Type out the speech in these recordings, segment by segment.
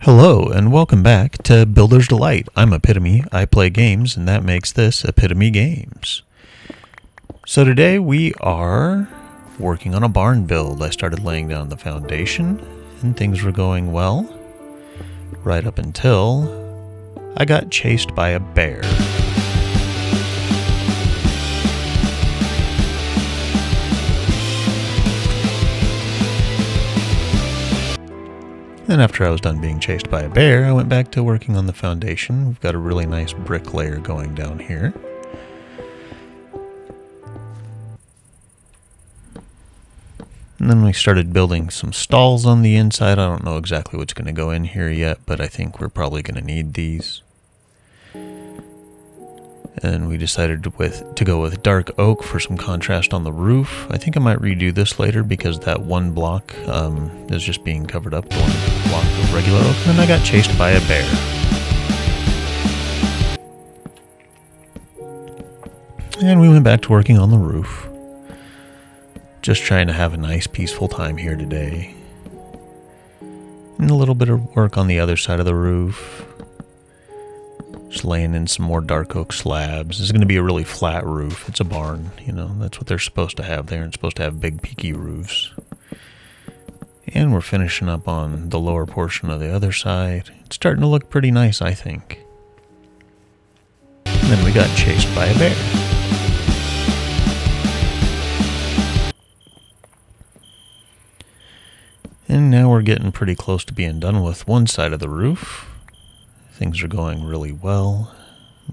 Hello, and welcome back to Builder's Delight. I'm Epitome. I play games, and that makes this Epitome Games. So today we are working on a barn build. I started laying down the foundation, and things were going well, right up until I got chased by a bear. Then after I was done being chased by a bear, I went back to working on the foundation. We've got a really nice brick layer going down here. And then we started building some stalls on the inside. I don't know exactly what's going to go in here yet, but I think we're probably going to need these. And we decided to go with dark oak for some contrast on the roof. I think I might redo this later because that one block is just being covered up, the one block of regular oak. And then I got chased by a bear. And we went back to working on the roof. Just trying to have a nice peaceful time here today. And a little bit of work on the other side of the roof. Just laying in some more dark oak slabs. This is going to be a really flat roof. It's a barn, you know, that's what they're supposed to have there. It's supposed to have big peaky roofs. And we're finishing up on the lower portion of the other side. It's starting to look pretty nice, I think. And then we got chased by a bear. And now we're getting pretty close to being done with one side of the roof. Things are going really well.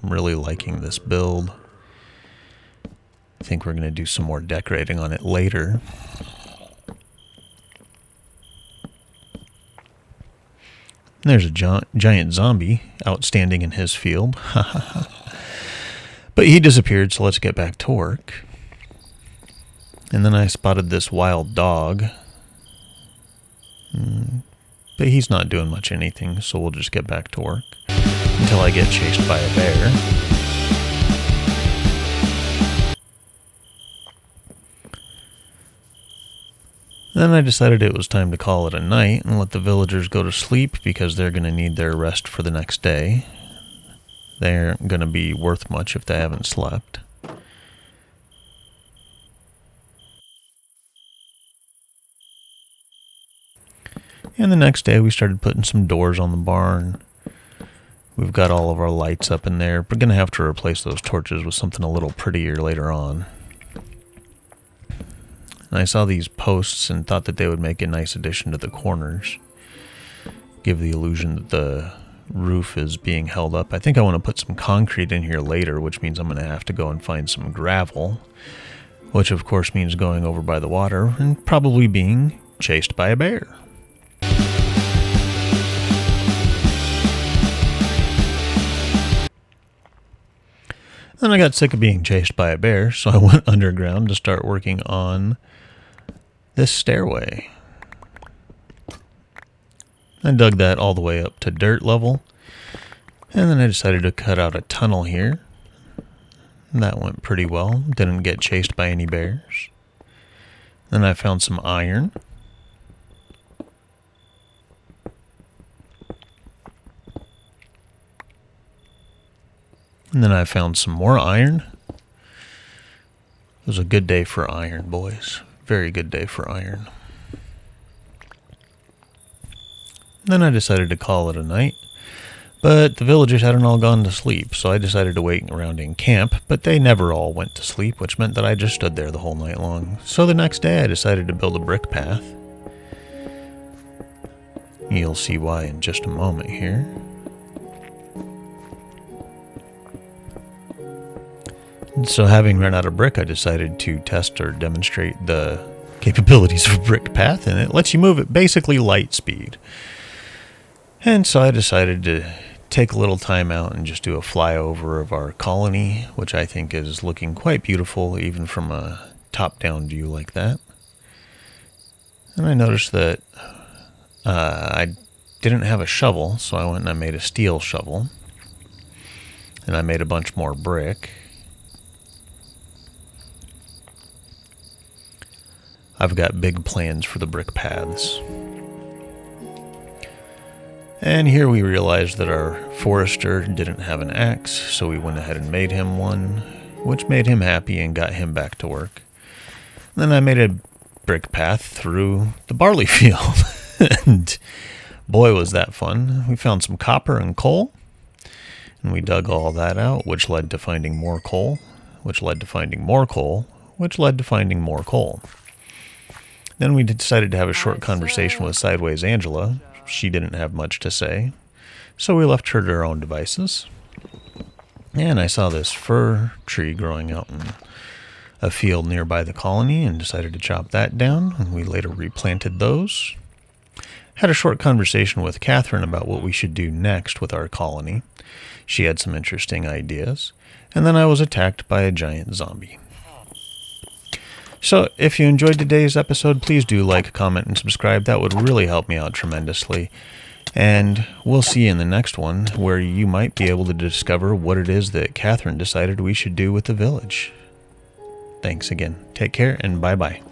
I'm really liking this build. I think we're going to do some more decorating on it later. There's a giant zombie outstanding in his field. But he disappeared, so let's get back to work. And then I spotted this wild dog. But he's not doing much anything, so we'll just get back to work until I get chased by a bear. Then I decided it was time to call it a night and let the villagers go to sleep because they're going to need their rest for the next day. They aren't going to be worth much if they haven't slept. And the next day we started putting some doors on the barn. We've got all of our lights up in there. We're going to have to replace those torches with something a little prettier later on. And I saw these posts and thought that they would make a nice addition to the corners. Give the illusion that the roof is being held up. I think I want to put some concrete in here later, which means I'm going to have to go and find some gravel. Which of course means going over by the water and probably being chased by a bear. Then I got sick of being chased by a bear, so I went underground to start working on this stairway. I dug that all the way up to dirt level, and then I decided to cut out a tunnel here. That went pretty well, didn't get chased by any bears. Then I found some iron. And then I found some more iron. It was a good day for iron, boys. Very good day for iron. Then I decided to call it a night. But the villagers hadn't all gone to sleep, so I decided to wait around in camp. But they never all went to sleep, which meant that I just stood there the whole night long. So the next day I decided to build a brick path. You'll see why in just a moment here. So having run out of brick, I decided to test or demonstrate the capabilities of a brick path, and it lets you move at basically light speed. And so I decided to take a little time out and just do a flyover of our colony, which I think is looking quite beautiful even from a top-down view like that. And I noticed that I didn't have a shovel, so I went and I made a steel shovel. And I made a bunch more brick. I've got big plans for the brick paths. And here we realized that our forester didn't have an axe, so we went ahead and made him one, which made him happy and got him back to work. Then I made a brick path through the barley field, and boy was that fun. We found some copper and coal, and we dug all that out, which led to finding more coal, which led to finding more coal, which led to finding more coal. Then we decided to have a short conversation with Sideways Angela. She didn't have much to say, so we left her to her own devices. And I saw this fir tree growing out in a field nearby the colony and decided to chop that down, and we later replanted those. Had a short conversation with Catherine about what we should do next with our colony. She had some interesting ideas, and then I was attacked by a giant zombie. So, if you enjoyed today's episode, please do like, comment, and subscribe. That would really help me out tremendously. And we'll see you in the next one, where you might be able to discover what it is that Catherine decided we should do with the village. Thanks again. Take care, and bye-bye.